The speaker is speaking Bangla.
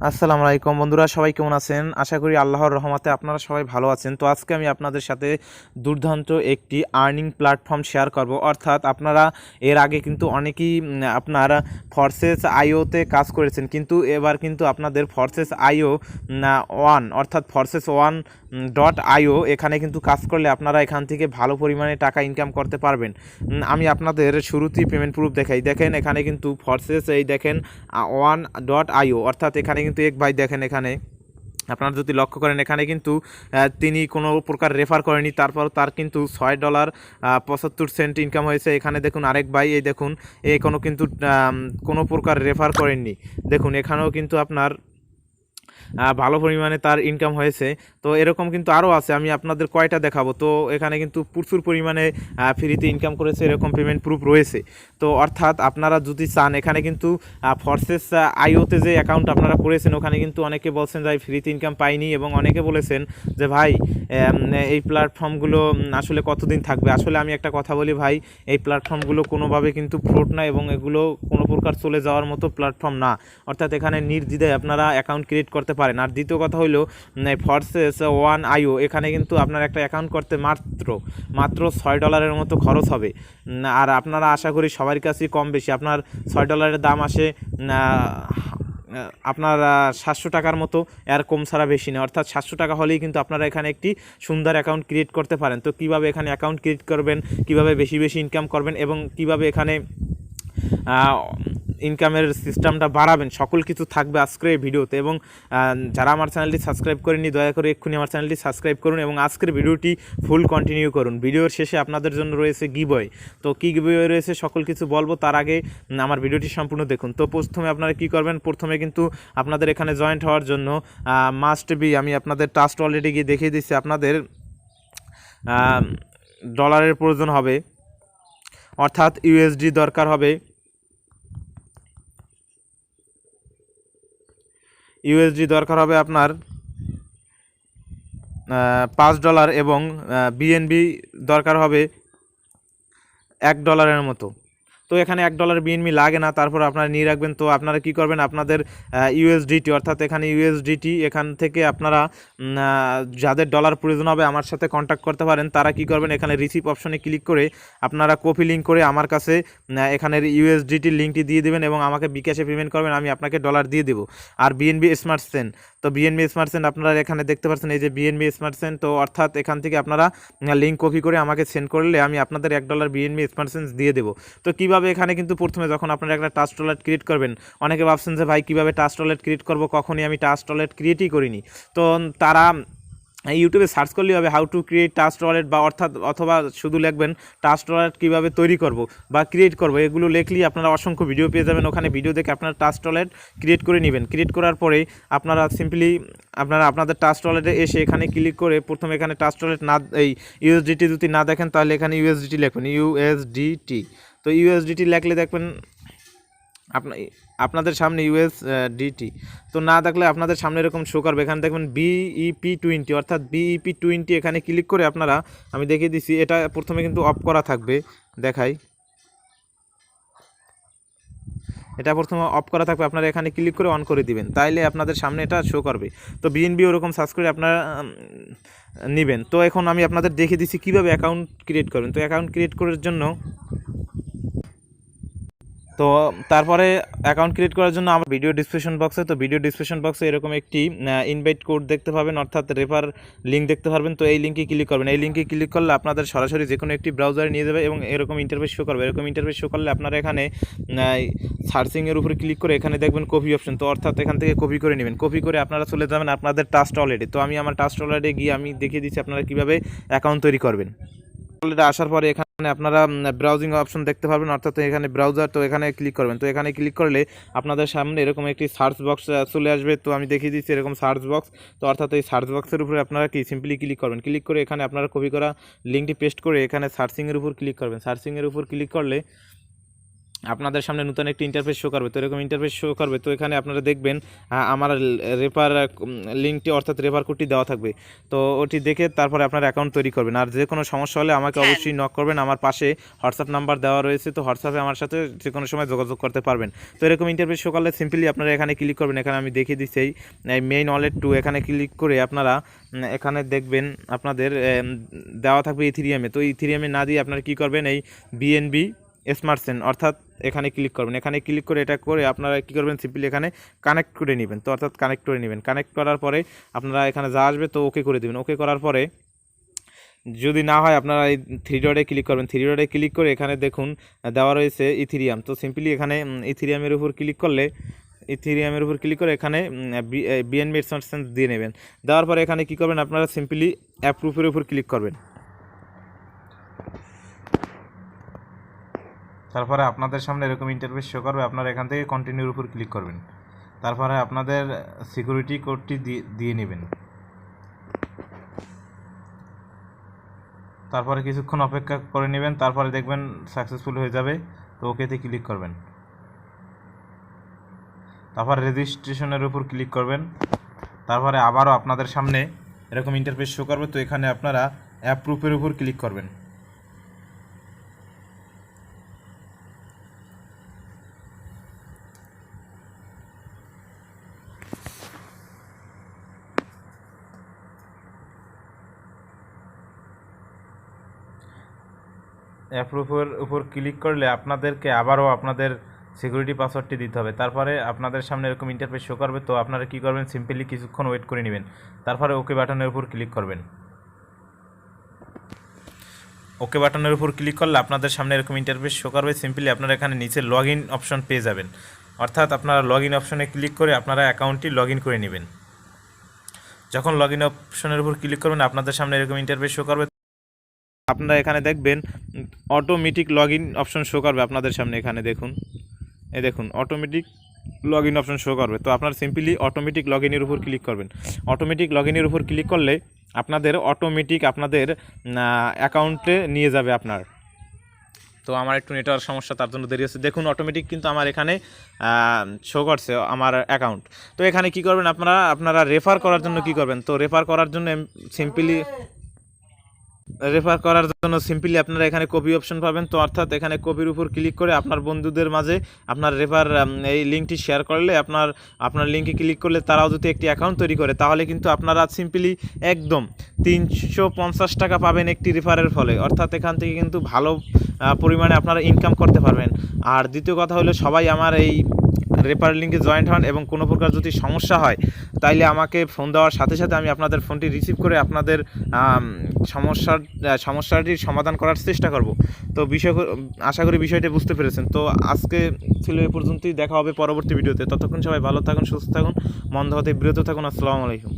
আসসালামু আলাইকুম বন্ধুরা, সবাই কেমন আছেন? আশা করি আল্লাহর রহমতে আপনারা সবাই ভালো আছেন। তো আজকে আমি আপনাদের সাথে দুর্দান্ত একটি আর্নিং প্ল্যাটফর্ম শেয়ার করব। অর্থাৎ আপনারা এর আগে কিন্তু অনেকেই আপনারা ফরসেস আইওতে কাজ করেছেন, কিন্তু এবার কিন্তু আপনাদের ফরসেস আইও ওয়ান অর্থাৎ ফরসেস ওয়ান ডট আইও এখানে কিন্তু কাজ করলে আপনারা এখান থেকে ভালো পরিমাণে টাকা ইনকাম করতে পারবেন। আমি আপনাদের শুরুতেই পেমেন্ট প্রুফ দেখাই। দেখেন এখানে কিন্তু ফরসেস এই দেখেন ওয়ান ডট আইও, অর্থাৎ এখানে কিন্তু এক ভাই দেখেন এখানে আপনারা যদি লক্ষ্য করেন এখানে কিন্তু তিনি কোনো প্রকার রেফার করেনি, তারপর তার কিন্তু $6.75 ইনকাম হয়েছে। এখানে দেখুন আরেক ভাই, এই দেখুন কোনো কিন্তু কোনো প্রকার রেফার করেননি। দেখুন এখানেও কিন্তু আপনার ভালো পরিমাণে তার ইনকাম হয়েছে। তো এরকম কিন্তু আরও আছে, আমি আপনাদের কয়টা দেখাবো। তো এখানে কিন্তু প্রচুর পরিমাণে ফ্রিতে ইনকাম করেছে, এরকম পেমেন্ট প্রুফ রয়েছে। তো অর্থাৎ আপনারা যদি চান, এখানে কিন্তু ফরসেস আইওতে যে অ্যাকাউন্ট আপনারা করেছেন ওখানে কিন্তু অনেকে বলছেন যে ফ্রিতে ইনকাম পাইনি, এবং অনেকে বলেছেন যে ভাই এই প্ল্যাটফর্মগুলো আসলে কতদিন থাকবে। আসলে আমি একটা কথা বলি ভাই, এই প্ল্যাটফর্মগুলো কোনোভাবে কিন্তু ফ্রড না, এবং এগুলো কোনো প্রকার চলে যাওয়ার মতো প্ল্যাটফর্ম না। অর্থাৎ এখানে নির্দ্বিধায় আপনারা অ্যাকাউন্ট ক্রিয়েট করতে পারেন। আর দ্বিতীয় কথা হলো ফরসেস ওয়ান আইও, এখানে কিন্তু আপনার একটা অ্যাকাউন্ট করতে মাত্র $6 মতো খরচ হবে। আর আপনারা আশা করি সবার কাছেই কম বেশি আপনার $6 দাম আসে আপনার 700 টাকার মতো, এর কম ছাড়া বেশি না। অর্থাৎ 700 টাকা হলেই কিন্তু আপনারা এখানে একটি সুন্দর অ্যাকাউন্ট ক্রিয়েট করতে পারেন। তো কীভাবে এখানে অ্যাকাউন্ট ক্রিয়েট করবেন, কীভাবে বেশি ইনকাম করবেন, এবং কীভাবে এখানে ইনকামের সিস্টেমটা বাড়াবেন, সকল কিছু থাকবে আজকের এই ভিডিওতে। এবং যারা আমার চ্যানেলটি সাবস্ক্রাইব করেননি দয়া করে এক্ষুনি আমার চ্যানেলটি সাবস্ক্রাইব করুন, এবং আজকের ভিডিওটি ফুল কন্টিনিউ করুন। ভিডিওর শেষে আপনাদের জন্য রয়েছে গিভওয়ে। তো কী গিভওয়ে রয়েছে সকল কিছু বলবো, তার আগে আমার ভিডিওটি সম্পূর্ণ দেখুন। তো প্রথমে আপনারা কী করবেন, প্রথমে কিন্তু আপনাদের এখানে জয়েন্ট হওয়ার জন্য মাস্ট বি, আমি আপনাদের ট্রাস্ট অলরেডি গিয়ে দেখিয়ে দিচ্ছি, আপনাদের ডলারের প্রয়োজন হবে, অর্থাৎ ইউএসডি দরকার হবে। ইউএসডি দরকার হবে আপনার $5, এবং বিএনবি দরকার হবে $1 মতো। তো এখানে $1 বিএনবি লাগে না, তারপর আপনারা নিয়ে রাখবেন। তো আপনারা কি করবেন, আপনাদের ইউএসডিটি, অর্থাৎ এখানে ইউএসডিটি, এখান থেকে আপনারা যাদের ডলার প্রয়োজন হবে আমার সাথে কন্ট্যাক্ট করতে পারেন। তারা কি করবেন, এখানে রিসিভ অপশনে ক্লিক করে আপনারা কপি লিঙ্ক করে আমার কাছে এখানের ইউএসডিটির লিঙ্কটি দিয়ে দেবেন, এবং আমাকে বিকাশে পেমেন্ট করবেন, আমি আপনাকে ডলার দিয়ে দেবো। আর বিএনবি স্মার্ট চেইন, তো বিএনবি স্মার্ট চেইন আপনারা এখানে দেখতে পাচ্ছেন, এই যে বিএনবি স্মার্ট চেইন। তো অর্থাৎ এখান থেকে আপনারা লিঙ্ক কপি করে আমাকে সেন্ড করলে আমি আপনাদের $1 বিএনবি স্মার্ট চেইন দিয়ে দেবো। তো কীভাবে, এখানে কিন্তু প্রথমে যখন আপনারা একটা ট্রাস্ট ওয়ালেট ক্রিয়েট করবেন, অনেকে ভাবছেন যে ভাই কীভাবে ট্রাস্ট ওয়ালেট ক্রিয়েট করবো, কখনই আমি ট্রাস্ট ওয়ালেট ক্রিয়েটই করিনি। তো তারা ইউটিউবে সার্চ করলেই হবে how to create trust wallet, বা অথবা শুধু লিখবেন ট্রাস্ট ওয়ালেট কীভাবে তৈরি করব বা ক্রিয়েট করব, এগুলো লিখলেই আপনারা অসংখ্য ভিডিও পেয়ে যাবেন। ওখানে ভিডিও দেখে আপনারা ট্রাস্ট ওয়ালেট ক্রিয়েট করে নেবেন। ক্রিয়েট করার পরে আপনারা সিম্পলি আপনাদের ট্রাস্ট ওয়ালেটে এসে এখানে ক্লিক করে প্রথমে এখানে ট্রাস্ট ওয়ালেট না, এই ইউএসডিটি যদি না দেখেন তাহলে এখানে ইউএসডিটি লিখবেন, ইউএসডিটি। তো ইউএসডিটি লিখলে দেখবেন আপনাদের সামনে ইউএসডিটি। তো না দেখলে আপনাদের সামনে এরকম শো করবে, এখানে দেখবেন BEP20, অর্থাৎ BEP20। এখানে ক্লিক করে আপনারা, আমি দেখিয়ে দিচ্ছি, এটা প্রথমে কিন্তু অফ করা থাকবে, দেখাই, এটা প্রথমে অফ করা থাকবে, আপনারা এখানে ক্লিক করে অন করে দিবেন, তাইলে আপনাদের সামনে এটা শো করবে। তো বিএনবি ওরকম সার্চ করে আপনারা নেবেন। তো এখন আমি আপনাদের দেখিয়ে দিচ্ছি কীভাবে অ্যাকাউন্ট ক্রিয়েট করবেন। তো অ্যাকাউন্ট ক্রিয়েট করার জন্য, তো তারপরে অ্যাকাউন্ট ক্রিয়েট করার জন্য আমার ভিডিও ডিসক্রিপশন বক্সে এরকম একটি ইনভাইট কোড দেখতে পাবেন, অর্থাৎ রেফার লিঙ্ক দেখতে পারবেন। তো এই লিঙ্কে ক্লিক করবেন। এই লিঙ্কে ক্লিক করলে আপনাদের সরাসরি যে কোনো একটি ব্রাউজারে নিয়ে যাবে, এবং এরকম ইন্টারফেস শো করবে। এরকম ইন্টারফেস শো করলে আপনারা এখানে সার্চিংয়ের উপরে ক্লিক করে এখানে দেখবেন কপি অপশন। তো অর্থাৎ এখান থেকে কপি করে নেবেন, কপি করে আপনারা চলে যাবেন আপনাদের ট্রাস্ট ওয়ালেটে। তো আমি আমার ট্রাস্ট ওয়ালেটে গিয়ে আমি দেখিয়ে দিচ্ছি আপনারা কীভাবে অ্যাকাউন্ট তৈরি করবেন। আসার পরে এখানে আপনারা ব্রাউজিং অপশন দেখতে পারবেন, অর্থাৎ এখানে ব্রাউজার। তো এখানে ক্লিক করবেন। তো এখানে ক্লিক করলে আপনাদের সামনে এরকম একটি সার্চ বক্স চলে আসবে। তো আমি দেখিয়ে দিচ্ছি এরকম সার্চ বক্স। তো অর্থাৎ এই সার্চ বক্সের উপরে আপনারা কি সিম্পলি ক্লিক করবেন। ক্লিক করে এখানে আপনারা কপি করা লিঙ্কটি পেস্ট করে এখানে সার্চিংয়ের উপর ক্লিক করবেন। সার্চিংয়ের উপর ক্লিক করলে আপনাদের সামনে নতুন একটি ইন্টারফেস শো করবে। তো এরকম ইন্টারফেস শো করবে। তো এখানে আপনারা দেখবেন আমার রেফার লিঙ্কটি অর্থাৎ রেফার কোডটি দেওয়া থাকবে। তো ওটি দেখে তারপরে আপনার অ্যাকাউন্ট তৈরি করবেন। আর যে কোনো সমস্যা হলে আমাকে অবশ্যই নক করবেন। আমার পাশে হোয়াটসঅ্যাপ নাম্বার দেওয়া রয়েছে, তো হোয়াটসঅ্যাপে আমার সাথে যে কোনো সময় যোগাযোগ করতে পারবেন। তো এরকম ইন্টারফেস শো করলে সিম্পলি আপনারা এখানে ক্লিক করবেন। এখানে আমি দেখিয়ে দিচ্ছি এই মেইন ওয়ালেট টু, এখানে ক্লিক করে আপনারা এখানে দেখবেন আপনাদের দেওয়া থাকবে ইথিরিয়ামে। তো ইথিরিয়ামে না দিয়ে আপনারা কী করবেন, এই বিএনবি স্মার্ট চেইন অর্থাৎ এখানে ক্লিক করবেন। এখানে ক্লিক করে এটা করে আপনারা কী করবেন, সিম্পলি এখানে কানেক্ট করে নেবেন। তো অর্থাৎ কানেক্ট করে নেবেন। কানেক্ট করার পরে আপনারা এখানে যা আসবে তো ওকে করে দেবেন। ওকে করার পরে যদি না হয় আপনারা এই থ্রি ডটে ক্লিক করবেন। থ্রি ডটে ক্লিক করে এখানে দেখুন দেওয়া রয়েছে ইথিরিয়াম। তো সিম্পলি এখানে ইথিরিয়ামের উপর ক্লিক করলে এখানে বিএনবি স্মার্ট চেইন দিয়ে নেবেন। দেওয়ার পরে এখানে কী করবেন, আপনারা সিম্পলি অ্যাপ্রুভের উপর ক্লিক করবেন। তারপরে আপনাদের সামনে এরকম ইন্টারফেস শো করবে। আপনারা এখান থেকে কন্টিনিউর উপর ক্লিক করবেন। তারপরে আপনাদের সিকিউরিটি কোডটি দিয়ে নেবেন। তারপরে কিছুক্ষণ অপেক্ষা করে নেবেন। তারপরে দেখবেন সাকসেসফুল হয়ে যাবে। তো ওকেতে ক্লিক করবেন। তারপর রেজিস্ট্রেশনের উপর ক্লিক করবেন। তারপরে আবারও আপনাদের সামনে এরকম ইন্টারফেস শো করবে। তো এখানে আপনারা অ্যাপ্রুভের উপর ক্লিক করবেন। অ্যাপ্রুভের উপর ক্লিক করলে আপনাদেরকে আবারও আপনাদের সিকিউরিটি পাসওয়ার্ডটি দিতে হবে। তারপরে আপনাদের সামনে এরকম ইন্টারফেস শো করবে। তো আপনারা কী করবেন, সিম্পলি কিছুক্ষণ ওয়েট করে নেবেন। তারপরে ওকে বাটনের উপর ক্লিক করবেন। ওকে বাটনের উপর ক্লিক করলে আপনাদের সামনে এরকম ইন্টারফেস শো করবে। সিম্পলি আপনারা এখানে নিচে লগ ইন অপশন পেয়ে যাবেন। অর্থাৎ আপনারা লগ ইন অপশনে ক্লিক করে আপনারা অ্যাকাউন্টটি লগ ইন করে নেবেন। যখন লগ ইন অপশনের উপর ক্লিক করবেন আপনাদের সামনে এরকম ইন্টারফেস শো করবে। আপনারা এখানে দেখবেন automatic log in option show করবে আপনাদের সামনে। এখানে দেখুন, দেখুন automatic log in option show করবে। তো আপনারা সিম্পলি অটোমেটিক লগ ইনের উপর ক্লিক করবেন। অটোমেটিক লগ ইনের উপর ক্লিক করলে আপনাদের অটোমেটিক আপনাদের অ্যাকাউন্টে নিয়ে যাবে আপনার। তো আমার একটু নেটওয়ার্ক সমস্যা, তার জন্য দেরি হচ্ছে। দেখুন অটোমেটিক কিন্তু আমার এখানে শো করছে আমার অ্যাকাউন্ট। তো এখানে কি করবেন, আপনারা রেফার করার জন্য কি করবেন, তো রেফার করার জন্য সিম্পলি আপনারা এখানে কপি অপশন পাবেন। তো অর্থাৎ এখানে কপির উপর ক্লিক করে আপনার বন্ধুদের মাঝে আপনার রেফার এই লিঙ্কটি শেয়ার করলে আপনার লিঙ্কে ক্লিক করলে তারাও যদি একটি অ্যাকাউন্ট তৈরি করে, তাহলে কিন্তু আপনারা সিম্পলি একদম 350 টাকা পাবেন একটি রেফারের ফলে। অর্থাৎ এখান থেকে কিন্তু ভালো পরিমাণে আপনারা ইনকাম করতে পারবেন। আর দ্বিতীয় কথা হলো, সবাই আমার এই রেফার লিঙ্কে জয়েন্ট হন এবং কোনো প্রকার যদি সমস্যা হয় তাইলে আমাকে ফোন দেওয়ার সাথে সাথে আমি আপনাদের ফোনটি রিসিভ করে আপনাদের সমস্যাটির সমাধান করার চেষ্টা করব। তো আশা করি বিষয়টি বুঝতে পেরেছেন। তো আজকে ছিল এ পর্যন্তই। দেখা হবে পরবর্তী ভিডিওতে। ততক্ষণ সবাই ভালো থাকুন, সুস্থ থাকুন, মন্দ হতে বিরত থাকুন। আসসালামু আলাইকুম।